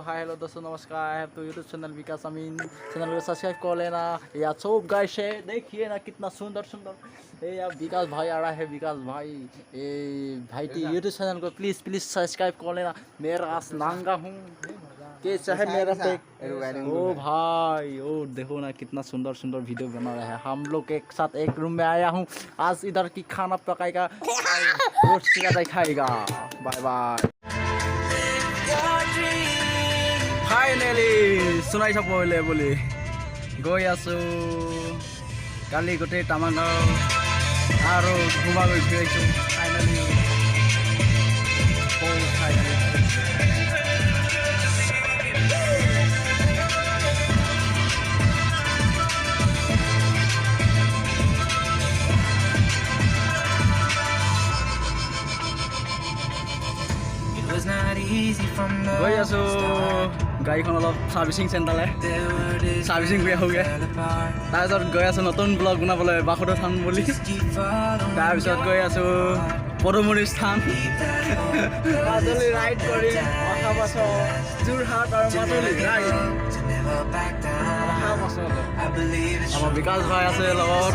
हाय hello दोस्तों नमस्कार। I have two YouTube channel Vikas Amin, channel को सब्सक्राइब कर लेना यार। सब गाइस है, देखिए ना कितना सुंदर सुंदर। ये यार विकास भाई आ रहा है, विकास भाई। ये भाई की यूट्यूब चैनल को प्लीज़ प्लीज़ सब्सक्राइब कर लेना। मेरा आज नांगा हूँ के चाहे मेरा पेट। ओ भाई ओ देखो ना कितना सुंदर सुंदर वीडियो बना रहा है। हम लोग एक साथ एक रूम में आया हूँ। आज इधर की खाना पकाएगा, रोटी खाएगा। Bye bye. फाइनेली सुनाई सब बोले बोली गई आसो काली गोटे टामागाँव और घुमा गई फिर फाइनेली गई आसो गाड़ीखन अलग सार्विसिंग सेन्टारले सार्विसिंग কৰি আহোঁগৈ। তাৰপিছত গৈ আছোঁ নতুন ব্লগ বনাবলৈ বাসুদেৱ থান বুলি। তাৰপিছত গৈ আছোঁ পদুমণি স্থান মাজুলী ৰাইড কৰি অহা পাছত যোৰহাট আৰু মাজুলী ৰাইড অহা পাছত আমাৰ বিকাশ ভাই আছে লগত।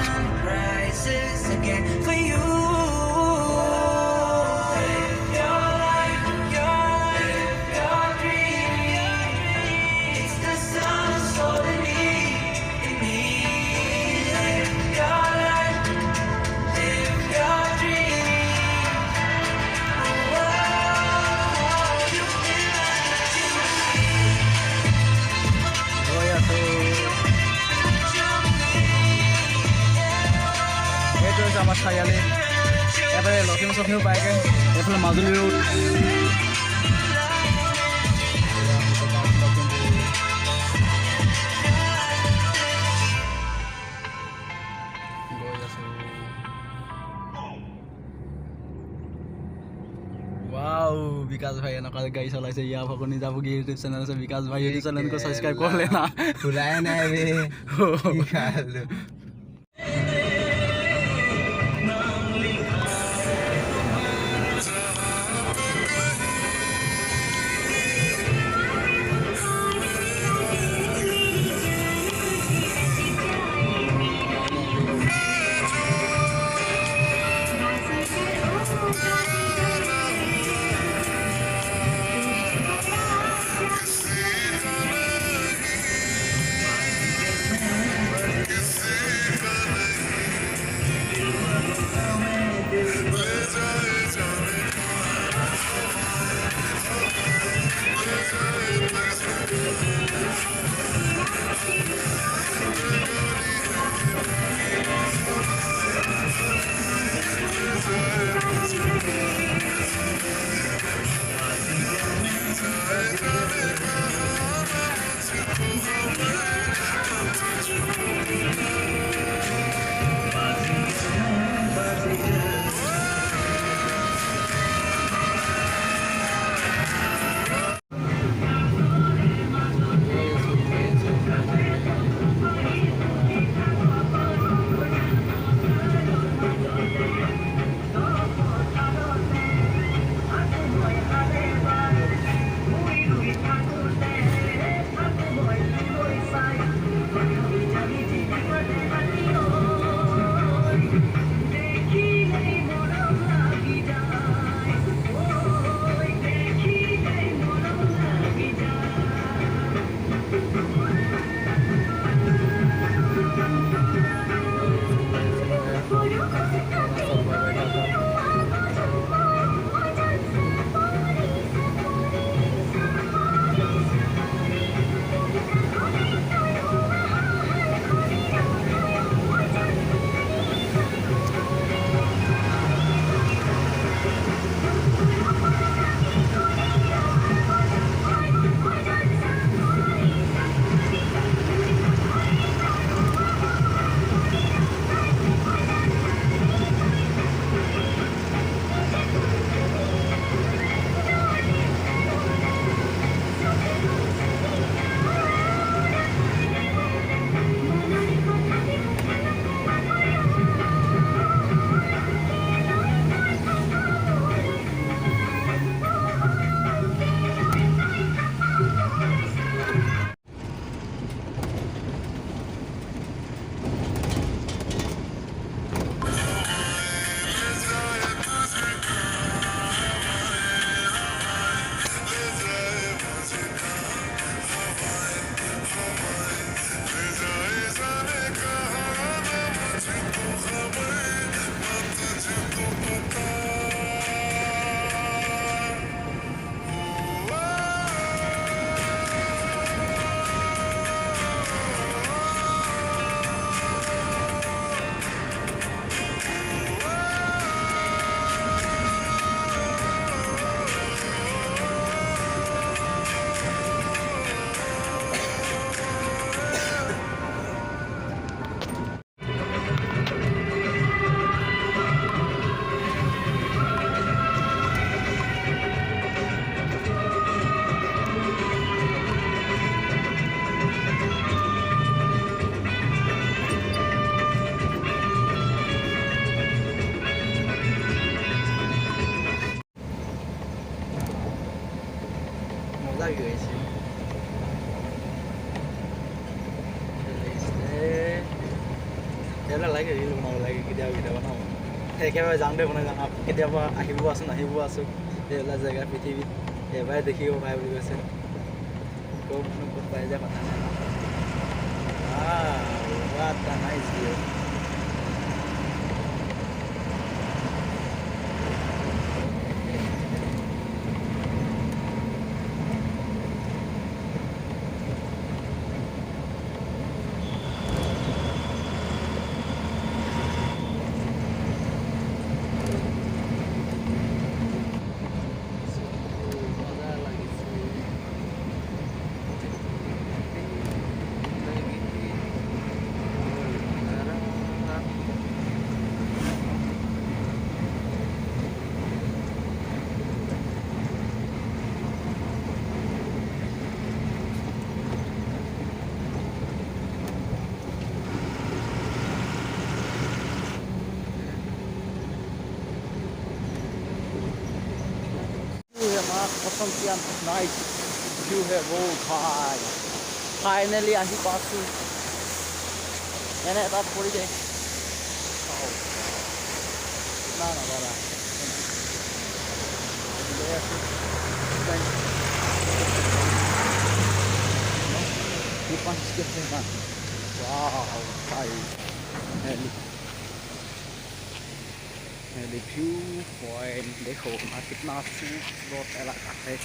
আমাৰ চাৰিআলি ইয়াতে লখিমী চখিমী পায়গৈ, এইফালে মাজুলী ৰোড। वाओ विकास भाई এনেকুৱা গাড়ী চলাইছে। ইয়াৰ ভাগৰ নিজাবগী ইউটিউব চেনেল আছে विकास भाई। ইউটিউব চেনেল को सब्सक्राइब कर लेना। खुलाया नहीं बे निकाल मजा भी হৈছে এইবিলাক লাগে ৰিল বনাব লাগে কেতিয়াবা কেতিয়াবা ন একেবাৰে যাওঁতে বনাই যাওঁ কেতিয়াবা আহিব আছোঁ নাহিব আছোঁ এইবিলাক জেগা পৃথিৱীত এবাৰে দেখিব পায় বুলি কৈছে ক'ত ক'ত পাই যায় কথা নাই what a nice view कसम क्या नाइस व्यू है वो भाई फाइनली आही पासो एने এটা পৰি যায় না না বাবা ये पंच के ना वाओ भाई व्यू पॉइंट देखो कितना खूबसूरत इलाका है